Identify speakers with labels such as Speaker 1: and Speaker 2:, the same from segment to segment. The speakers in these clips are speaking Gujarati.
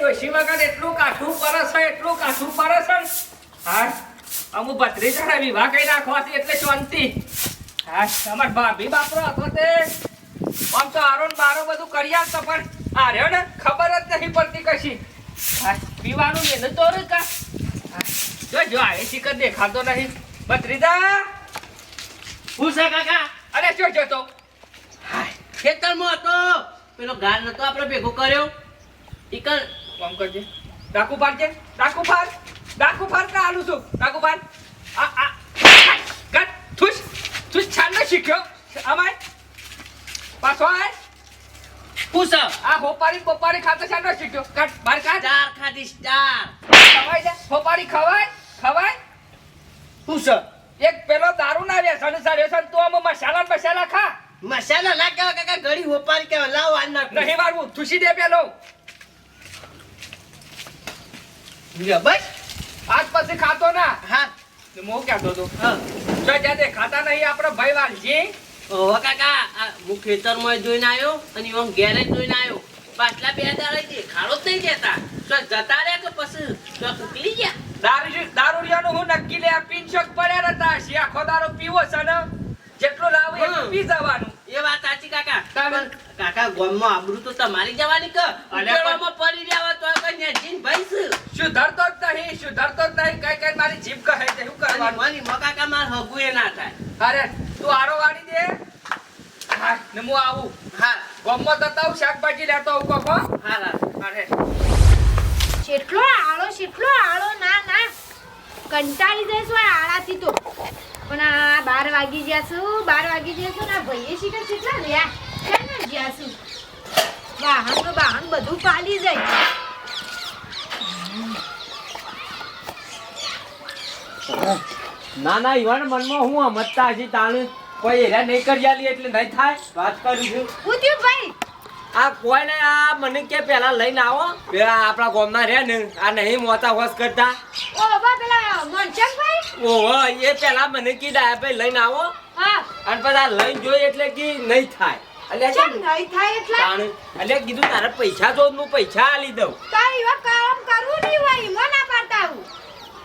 Speaker 1: ડોશી વગર એટલું કાઠું પરસ છે એટલું કાઠું પરસ છે હા અમુ ભત્રીજાના વિવાહ કરી નાખવાથી એટલે શાંતિ હા અમાર ભાભી બાપરો હતો તે આમ તો આરોન બારો બધું કરી આપતો પણ આ રહ્યો ને ખબર જ નહીં પડતી કશી હા પીવાનું ને તો રે કા જો આવે શિકર દેખાતો નહીં ભત્રીજા
Speaker 2: હું છે કાકા
Speaker 1: અરે શું જોતો
Speaker 2: ખેતરમાં હતો પેલો ગાર નતો આપણે ભેગો કર્યો ઈકલ
Speaker 1: કામ કરજે ડાકુ પાડજે ડાકુ પાડ ના આલું છું ડાકુ પાડ આ ગટ ઠુસ છાન ન શીખ્યો અમાય પાછો આય
Speaker 2: પૂછ
Speaker 1: આ હોપારી ખાતો છાન ન શીખ્યો કટ બાર કાઢ
Speaker 2: ચાર ખાધીશ ચાર
Speaker 1: ખવાય જા હોપારી ખવાય
Speaker 2: પૂછ
Speaker 1: એક પેલો દારૂ ના વ્યસન સર્યો તો આમ મસાલા ખા
Speaker 2: મસાલા ના કેવા કાકા ગળી હોપારી કેવા લાવ આ નાખ
Speaker 1: નહીં મારવું ઠુસી દે પેલો
Speaker 2: બસ
Speaker 1: આજ પછી ખાતો ના
Speaker 2: હા
Speaker 1: મો કહેતો તો
Speaker 2: હા
Speaker 1: જો જાતે ખાતા નહીં આપણે ભાઈ વાલજી
Speaker 2: ઓહો કાકા હું ખેતરમાં જોઈને આવ્યો અને હું ઘેરે જોઈને આવ્યો પાછલા બે દાડા દેખાડો જ નહીં દેતા તો જતા રહ્યા કે પછી તો ઉકલી ગયા
Speaker 1: દારૂડિયાનું હું નક્કી લે પીનશક પડ્યા હતા શી આખો દારૂ પીવો છે ને જેટલું લાવો એટલું પી જવાનું
Speaker 2: એ વાત સાચી કાકા
Speaker 1: તારે?
Speaker 2: કાકા ગોમમાં આબરૂ તો તમારી જવાની કે ઉકેળોમાં પડી રહ્યા તો કઈ જીન ભાઈ
Speaker 1: સુધરતો જ નહીં કઈ મારી જીભ કહે છે શું કરવાનું
Speaker 2: મારી કાકા માર હગુ એ ના થાય
Speaker 1: અરે તું આરો વાળી દે હા ને હું આવું
Speaker 2: હા
Speaker 1: ગોમમાં જતા હું શાકભાજી લેતો આવું કોકો
Speaker 2: હા
Speaker 1: અરે
Speaker 3: કેટલો આળો ના કંટાળી જઈશ આળાથી તો પણ આ 12 વાગી જશું ના ભાઈએ શીખર કેટલા રહ્યા કેમ ના જશું વાહન બધું પાલી જાય
Speaker 4: ના ઈવન મનમાં હું સમજતા હજી તાણે કોઈ હેરા નહીં કરી આલી એટલે નહીં થાય વાત કરું છું
Speaker 3: ઉત્યુ ભાઈ
Speaker 4: આ કોઈ ને આ મને કે પેલા લઈને આવો પેલા આપણા ગામના રહે ને આ નહીં મોતા હોશ કરતા
Speaker 3: ઓ બા પેલા મનચંદભાઈ
Speaker 4: ઓહો એ પેલા મને કીધા ભાઈ લઈને આવો
Speaker 3: હા
Speaker 4: અને પછી આ લઈને જોઈ એટલે કે નહીં થાય એટલે
Speaker 3: ચમ નહીં થાય એટલે
Speaker 4: તાણે એટલે કીધું તારે પૈસા જો હું પૈસા આલી દઉં
Speaker 3: તારી એવા કામ કરવું નહીં હોય મો ના પાડતા હું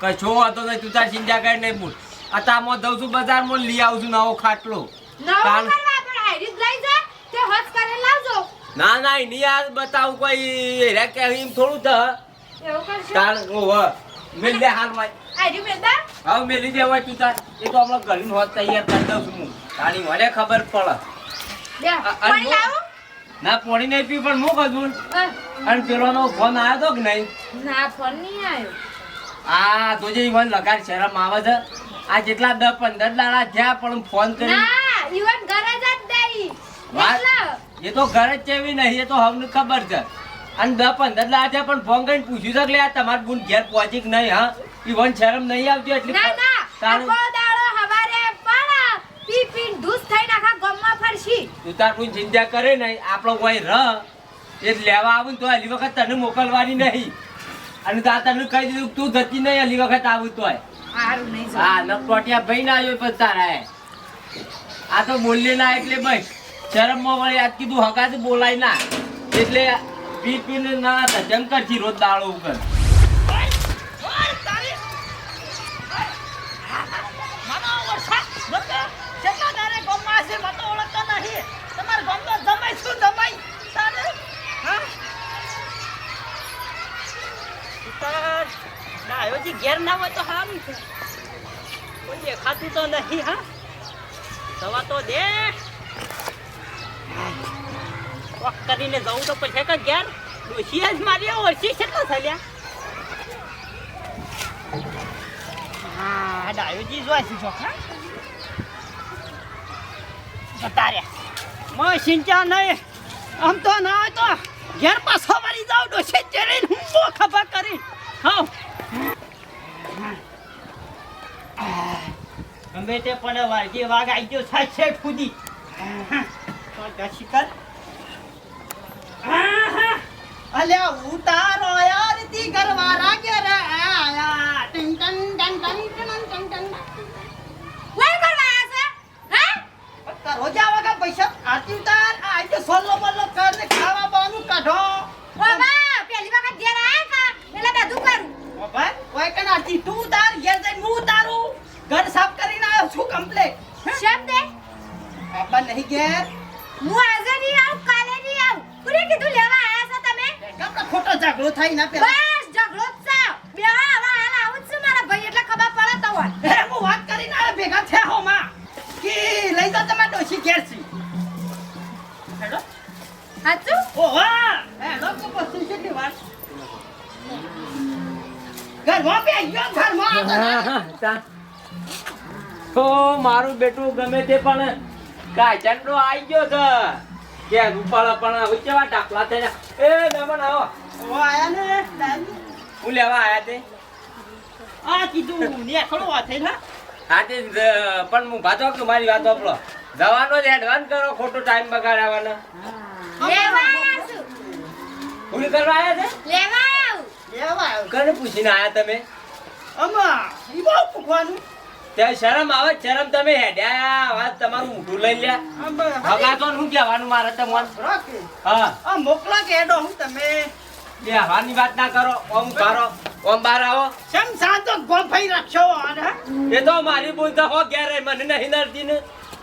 Speaker 4: કશો વાતો નહીં તું તાર ચિંતા કરી નહીં બોલ અતામાં દઉં છું બજારમાં લઈ આવું છું નવો ખાટલો
Speaker 3: નવું કરવા પણ હાઈરીજ લઈ જા તે હોશ કરે લાવજો
Speaker 4: ના એની આ બતાવું કોઈ હેરા કે એમ થોડું થ
Speaker 3: એવું કરશો
Speaker 4: તાણ ઓહો મેલ દે હાલ ભાઈ
Speaker 3: હાઈરી મેદા
Speaker 4: હવે મેલી દેવાય તું તાર એ તો હમણાં ઘરની હોત તૈયાર કરી દઉં છું હું તાણી મને ખબર પડે
Speaker 3: દે પાણી લાવો
Speaker 4: ના પાણી નહીં પી પણ હું કદું અને પેલોનો ફોન આવ્યો તો કે નહીં
Speaker 3: ના ફોન નહીં આવ્યો
Speaker 4: આ તો જે ઈવન લગાડ શરમ આવે છે આ જેટલા 10-15 દાડા થયા પણ ફોન કરી
Speaker 3: ના ઈવન ઘરે જ દઈ
Speaker 4: વાત એ તો ઘરે જ ચેવી નહીં એ તો હમને ખબર છે અને 10-15 દાડા થયા પણ ફોન કરીને પૂછ્યું છે કે આ તમાર બુન ઘેર પહોંચી કે નહીં હા ઈવન શરમ નહીં આવતી એટલે
Speaker 3: ના આખો દાડો હવારે પણ પી ધૂસ થઈને આખા ગામમાં ફરશી
Speaker 4: તું તાર કોઈ ચિંતા કરે નહીં આપણો કોઈ રહ એ લેવા આવું ને તો હલી વખત તને મોકલવાની નહીં અને તા તને કહી દીધું તું જતી નહીં હલી વખત આવું તો
Speaker 3: હારું નહીં
Speaker 4: હા નકટોટિયા ભાઈ ના આવ્યો પછી તારા આ તો બોલલે ના એટલે બસ શરમમાં વળી આજ કીધું હકાથી બોલાય ના એટલે પી પીને ના ધજમ કરતી રોજ દાડો ઉપર
Speaker 2: ઘેર ના હોય તો સારું છે કોઈ દેખાતું તો નહીં હા દવા તો દે વોક કરીને જવું તો પછી કે ઘેર ડોશી જ મારી ઓછી કેટલા થયા હા ડાયોજી જોઈ છે ચોખા જતા રહ્યા મશીન ચા નહીં આમ તો ના હોય તો ઘેર પાછો મારી જાવ ડોશી ચડીને હું બહુ ખબર કરી ખાવ ગમે તે પણ વારજી વાઘ આવી ગયો સાચે ખુદી શિકાર અલ્યા ઉતારો યાર તી ઘરવાળા ઘેર આયા ton ton ton ton ton ton
Speaker 3: કોઈ કરવા છે હે
Speaker 2: રોજા વાગા પૈસા આતી ઉતાર આ તો સોલ્લો બલ્લો કર ને ખાવા બાનું કાઢો
Speaker 3: બાબા પેલી વખત ઘેર આયા
Speaker 5: આથી તું તાર ઘેર જઈને હું તારું ઘર સાફ કરીને આવ્યો છું કમ્પ્લીટ.
Speaker 3: શેમ દે
Speaker 5: બાબા નહીં ઘેર.
Speaker 3: હું આજે નહીં આવું કાલે નહીં આવું કોને કીધું લેવા આયા છો તમે
Speaker 5: કપડો ખોટો ઝઘડો થાય ના પેલા.
Speaker 3: બસ ઝઘડો જ છે બે હવે હાલ આવું જ છું મારા ભાઈ એટલે ખબર પડે તો હોય
Speaker 5: હે હું વાત કરીને આવ્યો ભેગા થયા હો માં કે લઈ જાઓ તમારે ડોશી ઘેર છે. હેડો.
Speaker 3: સાચું
Speaker 5: ઓહા હેડો તો પછી કેટલી વાર. ઘરમાં બે ગયો ઘરમાં
Speaker 4: તો મારું બેટું ગમે તે પણ કાચંડો આવી ગયો છે કે રૂપાળા પણ હવે કેવા ટાકલા થઈને એ દમણ આવો
Speaker 5: ઓ આયા ને દાદી.
Speaker 4: હું લેવા આયા તે
Speaker 5: આ કીધું ને ખડો વાત થઈ ના.
Speaker 4: હાથે પણ હું ભાતો કે મારી વાત વાપરો જવાનો જ એડવાન્સ કરો ખોટો ટાઈમ બગાડવાનો
Speaker 3: લેવા આયા છું
Speaker 4: પૂરી કરવા આયા છે
Speaker 3: લેવા આવું
Speaker 5: લેવા આવ્યો.
Speaker 4: કને પૂછીને આયા તમે
Speaker 5: આમાં ઈ બહુ પૂછવાનું.
Speaker 4: ત્યાં શરમ આવે છે? શરમ તમે હેડ્યા વાત તમારું મોઢું લઈ લ્યા
Speaker 5: આમાં
Speaker 4: હગાતો શું કહેવાનું મારે તમને
Speaker 5: રાખે.
Speaker 4: હા
Speaker 5: આ મોકલા કે હેડો હું તમે
Speaker 4: બેહવાની વાત ના કરો ઓમ બારો ઓમ બાર આવો
Speaker 5: સમ સાતો ગોફાઈ રાખશો અને
Speaker 4: એ તો મારી બોલતા હો ઘેરે મને નહીં નડતી ને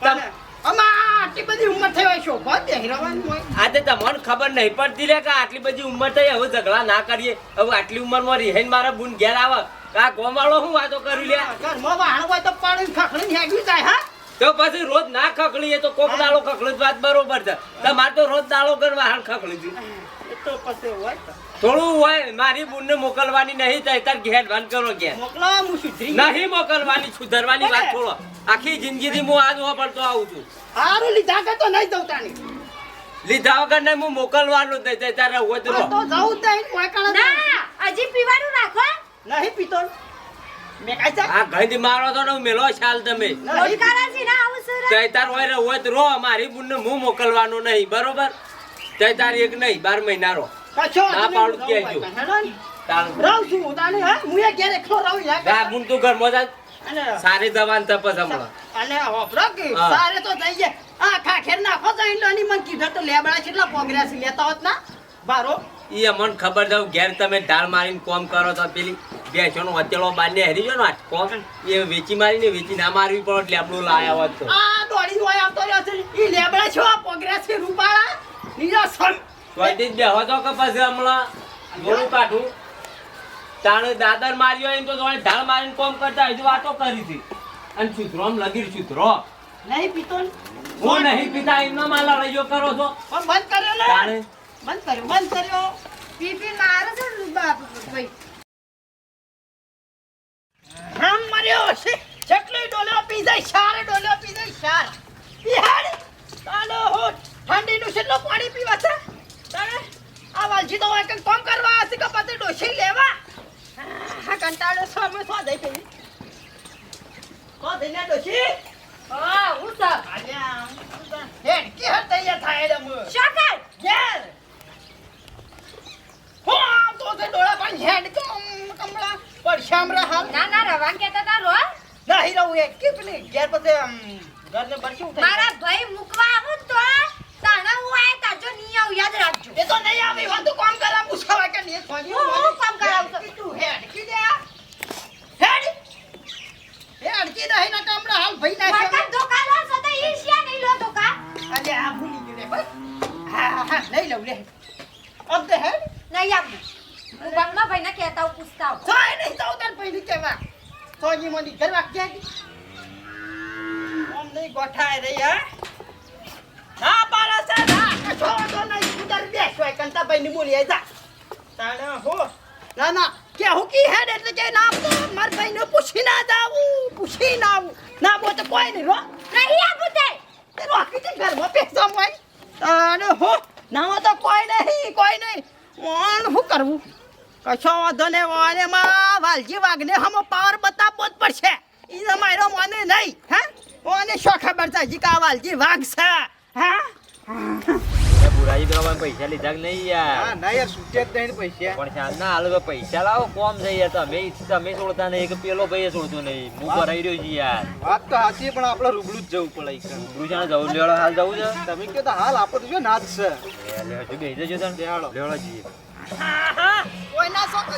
Speaker 5: અને આમાં આટલી બધી ઉંમર થઈ હોય છો બસ હેરવાનું હોય.
Speaker 4: આજે તમને ખબર નહીં પડતી લે કે આટલી બધી ઉંમર થઈ હવે ઝઘડા ના કરીએ હવે આટલી ઉંમરમાં રીહેન મારા બુન ઘેર આવે આ ગોમાળો હું વાતો કરી લે
Speaker 5: ઘરમાં વાહણ હોય તો પાણી ખખડીને હેગી જાય હા.
Speaker 4: તો પછી રોજ ના ખકડીએ તો કોક દાડો ખકડું વાત બરોબર છે તમારે તો રોજ દાડો કર વાહણ ખકડી દીધું
Speaker 5: એ તો પછી હોય તો.
Speaker 4: થોડું હોય મારી બુનને મોકલવાની નહીં થાય તાર ઘેર ભાન કરો કે
Speaker 5: મોકલો હું સુધરી
Speaker 4: નહીં મોકલવાની સુધરવાની વાત છોડો આખી જિંદગીથી હું આજ વાપરતો આવું છું
Speaker 5: હારું લીધા કે તો નહીં દઉં તાણી.
Speaker 4: લીધા વગર નહીં હું મોકલવાનું જ નહીં તારે હોય તો
Speaker 5: આ તો જવું જ નહીં કોઈ કાળા
Speaker 3: ના હજી પીવાનું રાખો
Speaker 5: નહીં પીતો મેં કાઈ ચા
Speaker 4: આ ગંધ મારો તો ને મેલો શાલ તમે
Speaker 3: ઓડકારાજી ના આવું સર
Speaker 4: તય તાર હોય તો રો મારી બુનને હું મોકલવાનો નહીં બરોબર તય તાર એક નહીં 12 મહિના રો
Speaker 5: કશો
Speaker 4: ના પાડું જ કહેજો. તારું
Speaker 5: રહું છું તાને હા હું એ ઘેર એકલો રહું યાર.
Speaker 4: ગા બુન તું ઘરમાં જા
Speaker 5: અને
Speaker 4: સારી દવાન તપસ હમણાં
Speaker 5: અને હોપરો કે
Speaker 4: હા.
Speaker 5: સારે તો થઈ જાય આ ખાખેર નાખો તો ઈંડોની મને કીધું તો લેબડા કેટલા પોગર્યા છે લેતા હોત ના બારો
Speaker 4: ઈ અમને ખબર છે ઘેર તમે ઢાળ મારીને કોમ કરો તો પેલી બેસોનો હતેલો બાંધને હેરી જો ને આ કોમ એ વેચી મારીને વેચી ના મારવી પડે એટલે આપણું લાયા હોત તો
Speaker 5: આ દોડી હોય આવતો રહ્યો છે ઈ લેબડા છો આ પોગર્યા છે રૂપાળા નીરા સમ
Speaker 4: સ્વાતી જ બેહો તો કે પછી હમણાં ગોળું કાઢું તાણે દાદર માર્યો એમ તો જોડે ઢાળ મારીને કોમ કરતા હજુ વાતો કરી હતી અને સુધરોમ લગી સુધરો
Speaker 5: નહીં પીતો ને.
Speaker 4: હું નહીં પીતા એમનો માલા લઈયો કરો છો
Speaker 5: પણ બંધ કર્યો ને
Speaker 4: તાણે
Speaker 5: બંધ કર્યો
Speaker 3: પી મારો છે બાપ ભાઈ
Speaker 5: રામ મર્યો છે ચકલી ડોલો પી જાય શાર ડોલો પી જાય શાર બિહાર તાલો હો ઠંડીનું કેટલો પાણી પીવા છે તારે આ વાલજી તો હોય કે કામ કરવા હશે કે પછી ડોશી લેવા હા કંટાળો સામે સો દઈ પી કો દઈને ડોશી
Speaker 3: હા હું સર
Speaker 5: આલ્યા હેડ કે હટ તૈયાર થાય રે મુ
Speaker 3: શાકર
Speaker 5: યાર હો તો તે ડોળા પણ હેડ કમળા પરશામ રહા
Speaker 3: ના ના રવાન કહેતા તા રો
Speaker 5: નહીં રહું એક કીપની ઘેર પછી ઘરને બરશું થઈ
Speaker 3: મારા ભાઈ મૂકવા આવું તો તાણા હું આય તાજો નહીં આવું યાદ રાખજો
Speaker 5: એ તો નહીં આવી વાત તો કામ કરા પૂછવા કે નહીં ખોજી
Speaker 3: હું કામ કરાવું છું.
Speaker 5: તું હેડ કી દે હેડ કી દે ના કામડા હાલ ભઈ ના
Speaker 3: મારા ધોકા લો છો તો ઈર્ષ્યા નહીં લો ધોકા
Speaker 5: અલે આ ભૂલી ગયો રે ભાઈ હા લઈ લઉં લે અબ દે હેડ
Speaker 3: નહીં આવું હું બંગલા ભાઈને કહેતા હું પૂછતા હું
Speaker 5: સોય નહીં તો ઉતર પહેલી કેવા સોજી મોની કરવા કે ઓમ નહીં ગોઠાય રે હા ના પાડા છે ના કશો તો નહીં ઉતર બેસ હોય કંતા ભાઈ ની બોલી જા તાણા હો ના કે હું કી હેડ એટલે કે નામ તો માર ભાઈ ને પૂછી ના પૂછી ના આવું ના બો તો કોઈ નહીં રો
Speaker 3: નહીં આવું તે
Speaker 5: તે રોકી દે ઘરમાં પેસા મોય તાણે હો ના તો કોઈ નહીં ઓન શું કરવું કશો વાંધો ને ઓને માં વાલજી વાગને હમ પાવર બતાવવો જ પડશે ઈ મારો મને નહીં હા ઓને શું ખબર છે હજી કા વાલજી વાગ છે હા
Speaker 4: બુરાઈ કરવા પૈસા લીધા કે નહીં યાર
Speaker 6: ના યાર છૂટ્યા જ નહીં પૈસા
Speaker 4: પણ ચાલના હાલ પૈસા લાવો કોમ છે યાર તમે છોડતા નહીં કે પેલો ભાઈ છોડતો નહીં હું ભરાઈ રહ્યો છું યાર
Speaker 6: વાત તો સાચી પણ આપણે રૂબરૂ જ જવું પડે ઈકન.
Speaker 4: ગુરુજાને જવું લેવડો હાલ જવું છે
Speaker 6: તમે કહો તો હાલ આપણે તો જો નાચ છે
Speaker 4: હજુ બેસી જજો તને
Speaker 6: બેહાડો.
Speaker 4: લેવડો જઈએ
Speaker 5: કોઈના શોખ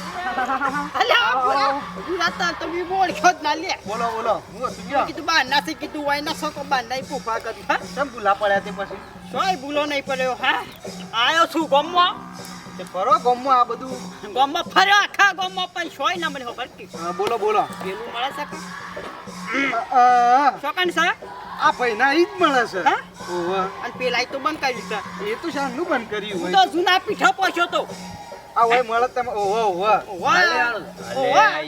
Speaker 5: અલ્યા પૂરા તમે બોળખ્યો જ ના લે
Speaker 6: બોલો બોલો હું હતું ગયા
Speaker 5: કીધું બારના થી કીધું વાયના શોખ બારના પૂફા કરી હા
Speaker 6: કેમ ભૂલા પડ્યા તે પછી
Speaker 5: સોય ભૂલો નહીં પડ્યો હા આયો છું ગામમાં
Speaker 6: તે ફરો ગમમાં આ બધું
Speaker 5: ગામમાં ફર્યો આખા ગામમાં પણ સોય ના મને ખબર કે
Speaker 6: હા, બોલો બોલો
Speaker 5: પેલું મળે છે કે
Speaker 6: આ
Speaker 5: શોકન છે
Speaker 6: ભાઈના ઈ જ મળે છે
Speaker 5: હા?
Speaker 6: ઓહો
Speaker 5: અને પેલાય તો બંધ કર્યું છે
Speaker 6: એ તો શાનું બંધ કર્યું
Speaker 5: હું
Speaker 6: હોય
Speaker 5: તો જૂના પીઠો પહોંચ્યો તો
Speaker 6: આ હોય મળે તમે ઓહો ઓહો
Speaker 4: અરે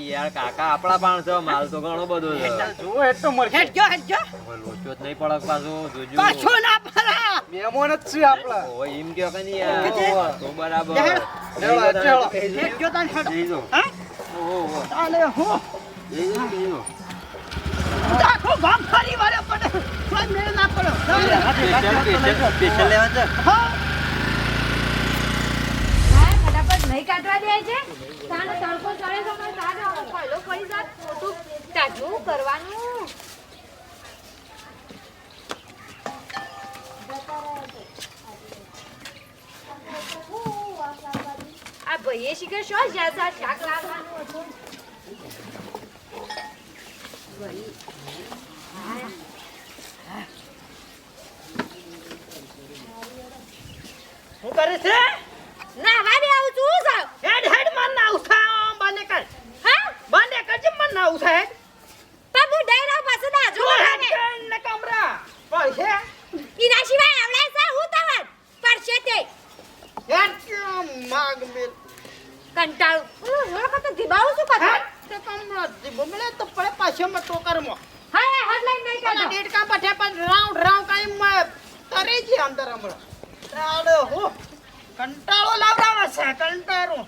Speaker 4: યાર કાકા આપણા પણ છે માલ તો ઘણો બધો છે
Speaker 6: જો એ તો મળશે
Speaker 5: હેડજો હેડજો
Speaker 4: હવે લોચો જ નહીં પડક પાછો જોજો
Speaker 5: પાછો ના ફરા
Speaker 6: મહેમાન જ છે આપણા
Speaker 4: ઓય એમ કયો કે નહીં યાર
Speaker 5: ઓહો.
Speaker 4: તો બરાબર
Speaker 6: ચાલો, ચાલો.
Speaker 5: હેડજો તાન હેડો
Speaker 6: જઈજો.
Speaker 5: હા
Speaker 6: ઓહો
Speaker 5: તાલે હું
Speaker 6: જઈજો.
Speaker 5: આખો ગામ ફરી વાળો પડે કોઈ મેળ ના પડ્યો
Speaker 6: સ્પેશિયલ લેવા છે
Speaker 5: હા
Speaker 3: હા, ફટાફટ નહીં કાઢવા દે છે તાનો તડકો ચડે તો પણ તાનો પહેલો પડી જાત ખોટું તાજું કરવાનું આ ભાઈએ શીખર શું જ્યાં શાક લાવવાનું હતું
Speaker 5: હું કરે છે
Speaker 3: ના વાડી આવું છું સાવ
Speaker 5: હેડ હેડ મન ના ઉઠા બાને કર
Speaker 3: હા
Speaker 5: બાને કર જે મન ના ઉઠા હેડ
Speaker 3: બાબુ ડેરા પાસે ના જો
Speaker 5: જો હેડ ને કમરા પૈસે
Speaker 3: ઈના સિવાય આવડે છે હું તવન પરશે તે
Speaker 5: હેડ ક્યાં માગ મેલ
Speaker 3: કંટાળ હું તો દિબાવું છું
Speaker 5: હેડ
Speaker 3: પાછા
Speaker 5: તે કમરા દીબો મળે તો પડે પાછો માં ટોકર માં
Speaker 3: હા હેડલાઈન નહીં
Speaker 5: અને
Speaker 3: કાઢો
Speaker 5: ડેટ કા પઠે પણ રાઉન્ડ રાઉન્ડ કાઈ તરે છે અંદર હમણાં રાડો હો કંટાળો લાવડાવે છે કંટાળો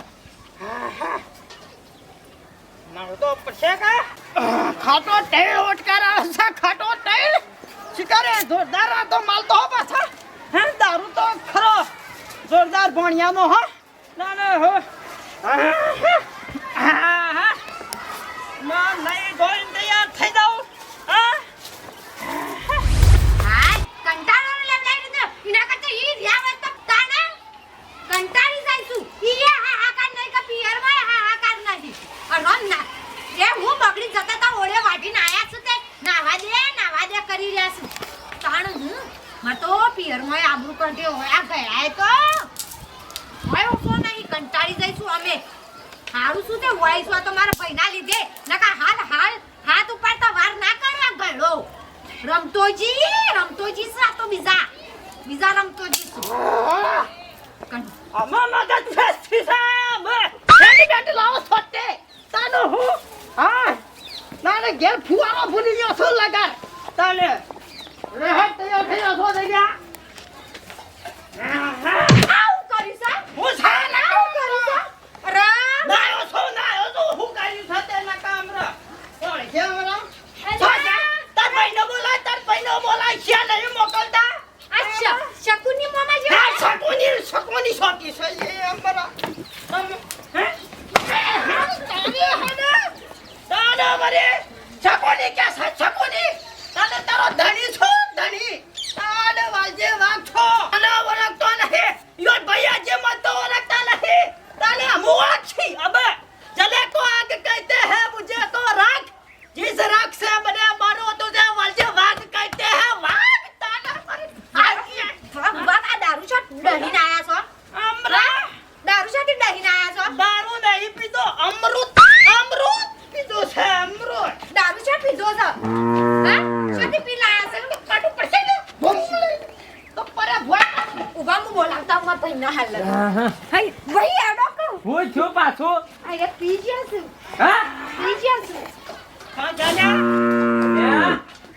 Speaker 5: મારો તો પડશે કા ખાટો ટેળ ઓટકાર આવે છે ખાટો ટેળ શિકારે જોરદાર આ તો માલ તો હો પાછા હે દારૂ તો ખરો જોરદાર ભણિયાનો હો ના ના હો ના નહીં ગોઈન તૈયાર થઈ જાઉં હા
Speaker 3: હા કંટાળો લેવડાઈ દીધો ઈના કરતા ઈ રહ્યા વાત તો તાને કંટાળી જાઈશું ઈ હા હા કાન નહીં કે પિયર માં હા હા કાન નથી અરન ના એ હું બગડી જતા તા ઓળે વાટીને આયા છું તે નાવા દે કરી રહ્યા છું તાણ હું મર તો પિયર માં આબરૂ કરતી હોયા ગયા તો હોય ઓસો નહીં કંટાળી જઈશું અમે હારું શું તે વોઈસ તો મારા ભાઈના લીધે નકા હાલ હાથ ઉપાડતા વાર ના કરવા ગળો રમતોજી સા તો બીજા રમતોજી શું
Speaker 5: આમાં મગજ ફેસ્ટી સાબ હેડી બેટ લાવો છોટે તાનો હું હા નાને ઘેર ફુવારો ભૂલી ગયો છું લગાર તાને રહેટ તૈયાર થઈ ગયો છો ગયા
Speaker 3: આવું કરી સા
Speaker 5: હું છે ના
Speaker 3: આવું કરી સા
Speaker 5: નાયો છું હું કાઈ થતે ના કામ રા કોણ છે અમારા તાર ભાઈનો બોલાય છે નહીં મોકલતા
Speaker 3: અચ્છા શકુની મામા જે
Speaker 5: હા શકુની શોકી છે એ અમારા હે તારે મરે શકુની કે શકુની તારે તારો ધણી છો ધણી તારે વાજે વાગ છો અને વરખતો નહીં યો ભૈયા જે મત તો વરખતા નહીં તારે મુવાક છી અબે ચલે કો આગ કહેતે હે મુझे तो राख जिस राख से बने मारो तो जे वाजे वाग कहते हैं वाग ताना पर
Speaker 3: બાબા દારૂ છોટ ડહીને આયા છો
Speaker 5: અમરા
Speaker 3: દારૂ છોટ ડહીને આયા છો
Speaker 5: દારૂ નહીં પીતો અમૃત પીતો છે અમૃત
Speaker 3: દારૂ છોટ પીધો છો હા છોટી પી લાયા છે
Speaker 5: કાટુ પડશે ને બોમ્બલે તો પરે ભોય
Speaker 3: ઉભા હું બોલાવતા માં ભાઈના હાલ હઈ ભાઈ આડો કો
Speaker 4: હું છું પાછો
Speaker 3: આ પી ગયા છે
Speaker 4: હા
Speaker 3: પી ગયા છે
Speaker 5: હા જાજા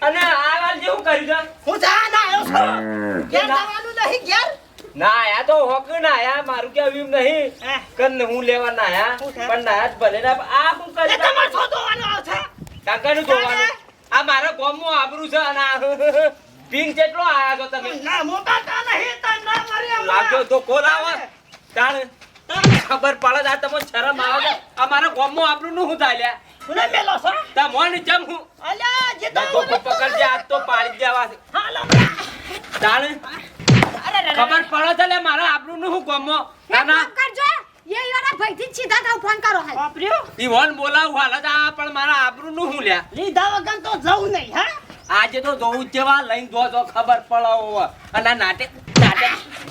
Speaker 4: અને આ વાર જેવું કર્યું છે
Speaker 5: હું જા ના આવ્યો છું ઘેર જવાનું નહીં ઘેર
Speaker 4: ના આયા તો હોક ના આયા મારું કે આવ્યું નહીં
Speaker 5: હે
Speaker 4: કન હું લેવા ના આયા
Speaker 5: શું છે?
Speaker 4: પણ ના જ ભલે ના આ હું
Speaker 5: એ
Speaker 4: કરી
Speaker 5: તમાર શોધવાનું આવશે
Speaker 4: કાકાનું જોવાનું આ મારા ગામમાં આબરૂ છે અને આ પિંગ જેટલો આયા છો તમે
Speaker 5: ના મોકાતા નહીં તને ના મરે
Speaker 4: લાગજો તો કોલ આવે તાણ ખબર પડે આ તમને શરમ આવે છે અમારા ગામમાં આબરૂ નું હું થાય
Speaker 5: મને મેલો છો
Speaker 4: તા મોન જમ હું
Speaker 5: અલ્યા જે તો
Speaker 4: તો પકડજે આજ તો પાડી દેવા છે
Speaker 5: હાલો
Speaker 4: તાણ ખબર પડે છે લે મારા આબરૂ નું હું ગામમાં ના ના
Speaker 3: કરજો ભાઈઓના ભાઈથી જ સીધા થાવ ફોન કરો હાલ
Speaker 5: બાપર્યો
Speaker 4: ઈ વન બોલાવું હાલ જ આ પણ મારા આબરૂનું હું લ્યા
Speaker 5: લીધા વગર તો જવું નહીં હા
Speaker 4: આજે તો જોવું જ જેવા લઈને જો ખબર પડો અને આ નાટક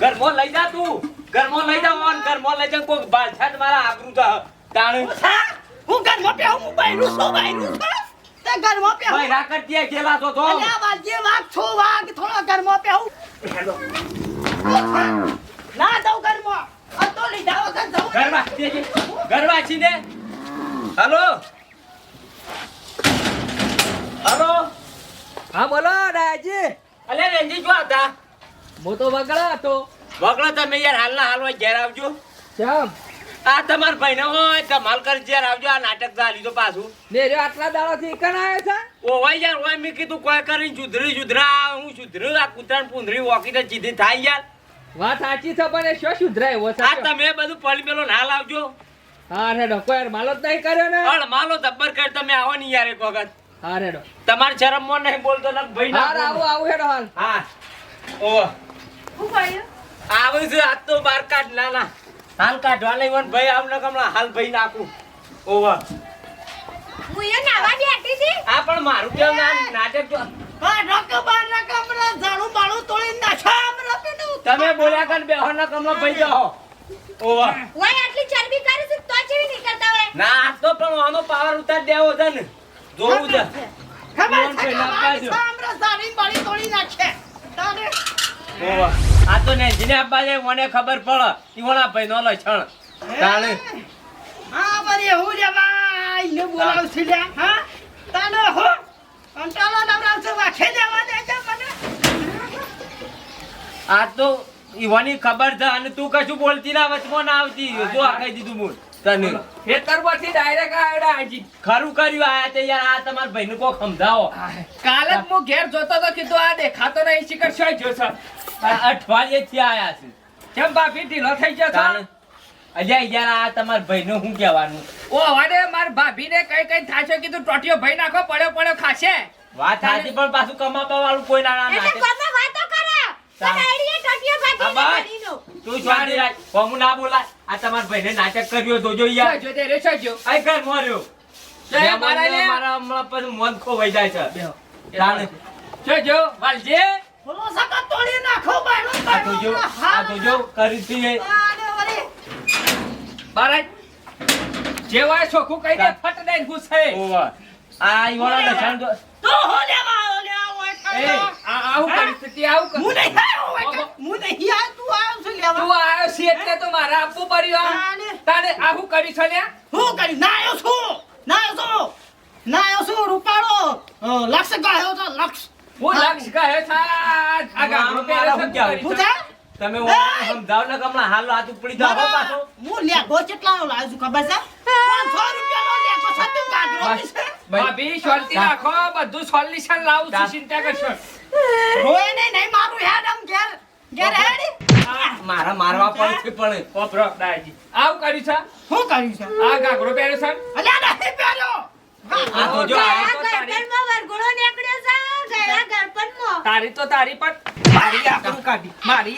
Speaker 4: ઘરમાં લઈ જા તું ઘરમાં લઈ જા ઓન ઘરમાં લઈ જા કોઈ બાછા મારા આબરૂ તાણ
Speaker 5: હું ઘરમાં પહેવું હું બૈરું છું તે ઘરમાં પહેવું
Speaker 4: ભાઈ રાકર ત્યાં ગેલા તો
Speaker 5: અલ્યા વાલજી વાઘ છો વાઘ થોડો ઘરમાં પહેવું ના જાઉં ઘરમાં આ તો લીધા વગર જવું
Speaker 4: ઘરમાં છી દે હલો હલો
Speaker 1: હા બોલો દાદાજી
Speaker 4: અલે રેંજી જો હતા
Speaker 1: હું તો વગડા હતો
Speaker 4: વગડો તમે યાર હાલના હાલ હોય ઘેર આવજો
Speaker 1: કેમ
Speaker 4: આ તમાર ભાઈને હોય કમાલ કરી ઘેર આવજો આ નાટક ચાલી તો પાછું
Speaker 1: ને રે આટલા દાડાથી કણ આવ્યો છે
Speaker 4: ઓ ભાઈ યાર હોય મેં કીધું કોઈ કરીને સુધરા હું સુધર્યું આ કૂતરાને પૂંધરી વોકી તો સીધી થાય યાર
Speaker 1: વાત સાચી છે પણ એ શું સુધરાય એવો છે
Speaker 4: આ તમે બધું પડી મેલો ના લાવજો
Speaker 1: હા રેડો કોઈ માલો જ નહીં કર્યો ને
Speaker 4: પણ માલો જબ્બર કર તમે આવો ને યાર એક વખત
Speaker 1: હા રેડો
Speaker 4: તમાર શરમ માં નહીં બોલતો ને ભાઈ
Speaker 1: હા
Speaker 4: ના
Speaker 1: આવું આવું હેડો હાલ
Speaker 4: હા ઓ
Speaker 3: શું કર્યું
Speaker 4: આવે છે આજ તો બાર કાઢ ના હાલ કાઢવા નહીં વન ભાઈ આમને કમલા હાલ ભાઈ નાખું ઓવા
Speaker 3: હું એ નાવા બેઠી હતી
Speaker 4: આ પણ મારું કેમ નાટક જો
Speaker 5: ઝાડું બાળું તોડી નાખો
Speaker 4: તમે બોલ્યા કર બેહો ના કમલા ભાઈ જાઓ ઓવા
Speaker 3: ઓય આટલી ચરબી કરી છે તો ચેવી નીકળતા હોય
Speaker 4: ના આ તો પણ આનો પાવર ઉતાર દેવો છે ને જોવું છે
Speaker 5: ખબર છે
Speaker 4: પેલા બાજુ.
Speaker 5: ઝાડી બાળી તોડી નાખે તારે
Speaker 4: ઓવા આ તો ને જીને આપવા જાય મને ખબર પડે ઈવણા ભાઈ નો લક્ષણ તાણે
Speaker 5: હા બરી હું જવા ઈને બોલાવ છે લ્યા હા તાને હો કંટાળો નવરાવ છે વાખે જવા દે છે મને
Speaker 4: આ તો ઈવાની ખબર છે અને તું કશું બોલતી ના વચમાં ના આવતી જો આ કહી દીધું બોલ તને
Speaker 1: ખેતરમાંથી ડાયરેક્ટ આવ્યો આજી
Speaker 4: ખરું કર્યું આયા તે યાર આ તમારા ભાઈને કોક સમજાવો
Speaker 1: કાલે જ હું ઘેર જોતો તો કીધું આ દેખાતો નહીં શિખર શું જો છે
Speaker 4: આ અઠવાડિયે થી આયા છે
Speaker 1: કેમ બાપી ઢીલો થઈ ગયો
Speaker 4: તાણે
Speaker 1: છે
Speaker 4: અલ્યા યાર આ તમારા ભાઈને શું કહેવાનું
Speaker 1: ઓ વાડે માર ભાભીને કઈ કઈ થાશે કીધું ટોટિયો ભાઈ નાખો પડ્યો ખાશે
Speaker 4: વાત સાચી પણ પાછું કમાવા વાળું કોઈ ના
Speaker 3: એટલે
Speaker 4: નાટક
Speaker 3: કોમે વાતો કરે પણ આઈડિયા ટોટિયો
Speaker 4: હા
Speaker 3: ભાજી
Speaker 4: બસ.
Speaker 3: બનીનો
Speaker 4: તું શાંતિ રાખ કોમું ના બોલાય આ તમારા ભાઈને નાટક કર્યો જોજો યાર
Speaker 1: જો તે રે જો
Speaker 4: આઈ કર મોર્યો
Speaker 1: જય મારા લે.
Speaker 4: મારા હમણાં પછી મન ખોવાઈ જાય છે તાણે
Speaker 1: જો વાલજે
Speaker 5: બોલો સકા તોડી નાખો બાળું
Speaker 4: આ જોજો કરી હતી
Speaker 5: આને વળી
Speaker 1: બારા જેવા છોકું કઈ દે ફટ દઈને ગુસ્સે
Speaker 4: ઓવા આ ઈવાળા લસણ તો
Speaker 5: તો હો લેવા ઓય
Speaker 1: એ
Speaker 5: ખાય
Speaker 1: આવું પરિસ્થિતિ આવું કર
Speaker 5: હું નહીં આયો ઓય હું નહીં આયો તું આયો છું લેવા
Speaker 1: તું આયો છે એટલે તો મારે આપવું પડ્યું
Speaker 5: તાને.
Speaker 1: તાને આવું કરી છે ને
Speaker 5: હું કરી ના આયો છું રૂપાળો લક્ષ ગાયો તો લક્ષ
Speaker 1: હું લક્ષ કહે છે આ ગામડો પહેરે છે,
Speaker 4: હું ક્યાં
Speaker 5: હું થાય
Speaker 4: તમે સમજાવ ને કમલા હાલ હાથ ઉપડી જાઓ પાછો
Speaker 5: હું લેગો કેટલાનો લાવ્યો છું ખબર છે 500 રૂપિયાનો લેગો છે તું ગાગરો છે
Speaker 1: ભાભી શાંતિ રાખો બધું સોલ્યુશન લાવું છું ચિંતા કરશો
Speaker 5: રોય નહીં મારું હેડ આમ ઘેર હેડ
Speaker 4: મારા મારવા પડશે પણ
Speaker 1: ઓપરો દાજી આવું કર્યું છે
Speaker 5: હું કર્યું છે
Speaker 1: આ ગાગરો પહેરે છે
Speaker 5: અલ્યા નહીં પહેર્યો
Speaker 4: આ તો જો આ
Speaker 1: તો તારી
Speaker 3: ગરપણમાં વરઘોડો નીકળ્યો છે ગયડા ગરપણમાં
Speaker 1: તારી તો તારી પણ મારી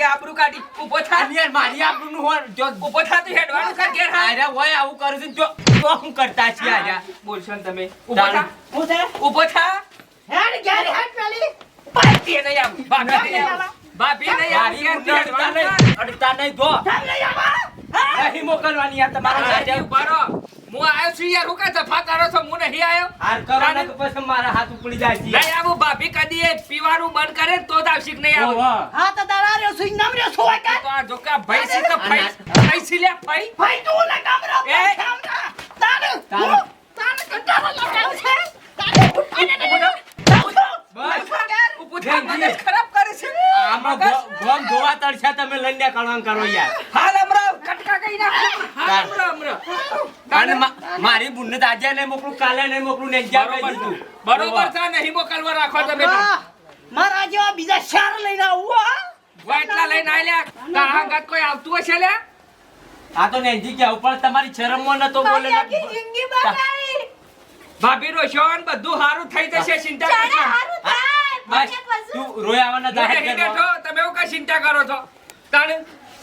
Speaker 1: આબરૂ કાઢી ઊભો થા
Speaker 4: યાર મારી આપણું હોય જો
Speaker 1: ઊભો થા તું હેડવાનું કર ઘેર હા
Speaker 4: આર્યા હોય આવું કરું છું જો તો હું કરતા છીએ આર્યા
Speaker 1: બોલશો ને તમે ઊભો થા
Speaker 5: હું છે
Speaker 1: ઊભો થા
Speaker 5: હેડ ઘેર હેડ પેલી
Speaker 1: ભાભી નહીં આવું ભાભી નહીં આવું ભાભી નહીં
Speaker 4: મારી
Speaker 1: આવું
Speaker 4: ઊંડી અડતા નહીં અડતા નહીં જો
Speaker 5: ચાલ લઈ આવા
Speaker 4: નહીં મોકલવાની યાર તમારા
Speaker 1: આજે
Speaker 4: સાથે
Speaker 1: ઉભા રહો. હું આવ્યો છું યાર હું કાં જફા કરો છો હું નહીં આવ્યો
Speaker 4: હાર કરો ને કે પછી મારા હાથ ઉપડી જાય છે
Speaker 1: નહીં આવું ભાભી કદી એ પીવાનું બંધ કરે ને તો જ આવશે કે નહીં આવું
Speaker 4: ઓવા
Speaker 5: હા તો તારા રે સુઈ નામ રે છો કે
Speaker 1: તો આ જોકા ભાઈ છે તો ભાઈ છે લે ભાઈ
Speaker 5: ભાઈ તું ને કામરો
Speaker 1: એ.
Speaker 5: તારે
Speaker 4: તારે.
Speaker 5: તારે કંટાળો લગાવ છે તારે ઉઠાને
Speaker 4: બસ
Speaker 1: ઊભું થા, મગજ ખરાબ કરે છે
Speaker 4: આમાં ગોમ ધોવા તળછા તમે લઈને કાળવાન કરો યાર
Speaker 1: હાલ હમણાં કટકા કઈ નાખો હાલ હમણાં
Speaker 4: અને મારી બુનને તો આજે નહીં મોકલું કાલે નહીં મોકલું ને જ્યાં કહી દીધું
Speaker 1: બરોબર છે નહીં મોકલવા રાખો તમે તો.
Speaker 5: મારા જેવા બીજા ચાર લઈને આવું
Speaker 1: વાટલા લઈને આલ્યા તારા ગાત કોઈ આવતું હશે લે
Speaker 4: આ તો નેજી કે ઉપર તમારી શરમમાં નતો બોલે ને.
Speaker 3: આખી જિંદગી બગાડી
Speaker 1: ભાભી રોશન બધું સારું થઈ જશે ચિંતા
Speaker 3: ચાલે
Speaker 1: કરશો
Speaker 3: હારું થાય
Speaker 4: બસ
Speaker 3: પછી પછી
Speaker 4: તું રોયાવાના
Speaker 1: હું
Speaker 4: જાહેર
Speaker 1: નહીં
Speaker 4: કરવા
Speaker 1: બેઠો તમે એવું કઈ ચિંતા કરો છો તાણે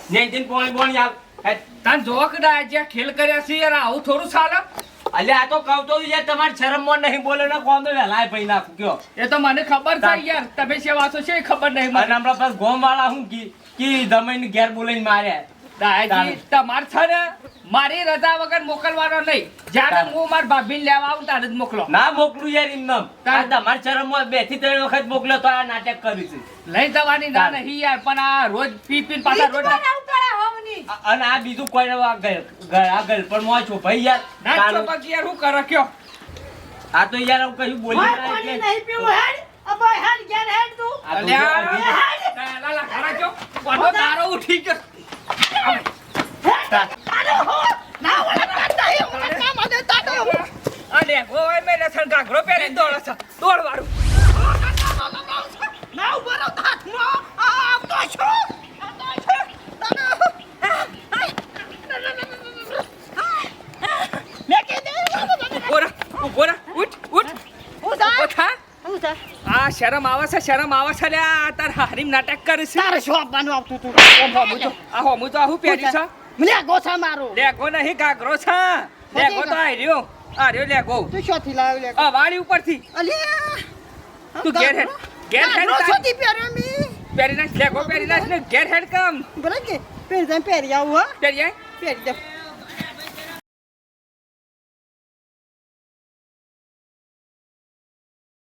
Speaker 4: નેજીન પોણી બોણી આવ
Speaker 1: તાન જોવા કે ના જે ખેલ કર્યા છે યાર આવું થોડું ચાલે
Speaker 4: અલ્યા આ તો કહું તો યાર તમારે શરમમાં નહીં બોલે ને કોમ તો વહેલા ભાઈ નાખું કયો
Speaker 1: એ તો મને ખબર છે યાર તમે છે વાતો છે એ ખબર નહીં
Speaker 4: અને
Speaker 1: મને
Speaker 4: હમણાં પાછ ગોમ વાળા હું કી દમાઈને ઘેર બોલાઈને માર્યા
Speaker 1: દાદાજી તમાર છે ને મારી રજા વગર મોકલવાનો નહીં જ્યારે હું માર ભાભીને લેવા આવું ત્યારે જ મોકલો
Speaker 4: ના મોકલું યાર એમ આ તમારે શરમમાં 2 થી 3 વખત મોકલ્યો તો આ નાટક કર્યું છે
Speaker 1: લઈ જવાની ના નહીં યાર પણ આ રોજ પી પીને પાછા રોજ
Speaker 4: અને આ બીજું કોઈ આગળ પણ મોય છો ભાઈ યાર
Speaker 1: ના
Speaker 4: તારું-
Speaker 1: ચોપક યાર હું કરો કયો
Speaker 4: આ તો યાર હું કશું બોલી
Speaker 5: ભાઈ
Speaker 4: ના
Speaker 5: પાણી
Speaker 4: એટલે.
Speaker 5: નહીં પીવું હેડ અબે હેડ ઘેર હેડ તું
Speaker 4: આ તો
Speaker 1: અલ્યા
Speaker 4: યાર
Speaker 1: લાલા ખરા કયો કોનો તારો ઉઠી ગયો
Speaker 5: તારો હો ના ઓલા કાઢતા હે ઓલા કામ આદે તાતો
Speaker 1: અરે ઓય મેં લસણ ઘાઘરો પહેરી દોડ છે દોડ વાળું
Speaker 5: ના ઉભો રહો હાથમાં આવતો છો મેં કીધું
Speaker 1: ઉભો રા ઉઠ
Speaker 5: હું જા
Speaker 1: ઉઠ થા
Speaker 5: હું જા
Speaker 1: આ શરમ આવે છે લે આ તાર હારીમ નાટક કરે છે
Speaker 5: તારે શું આપવાનું આવતું તું
Speaker 1: આ હોમું તો આહું પહેર્યું છે
Speaker 5: મને ગોસા મારો
Speaker 1: લેગો નહીં ઘાઘરો છે લેગો તો આ રહ્યો લેગો
Speaker 5: તું શોથી લાવ્યો લે
Speaker 1: આ વાળી ઉપરથી
Speaker 5: અલ્યા
Speaker 1: તું ઘેર હેડ તાર.
Speaker 5: શોથી પહેર્યો મી
Speaker 1: પહેરી નાખ લેગો પહેરી નાખ ને ઘેર હેડ કામ
Speaker 5: બોલે કે પહેરી જાય પહેરી આવું હા
Speaker 1: પહેરી આય
Speaker 5: પહેરી જાવ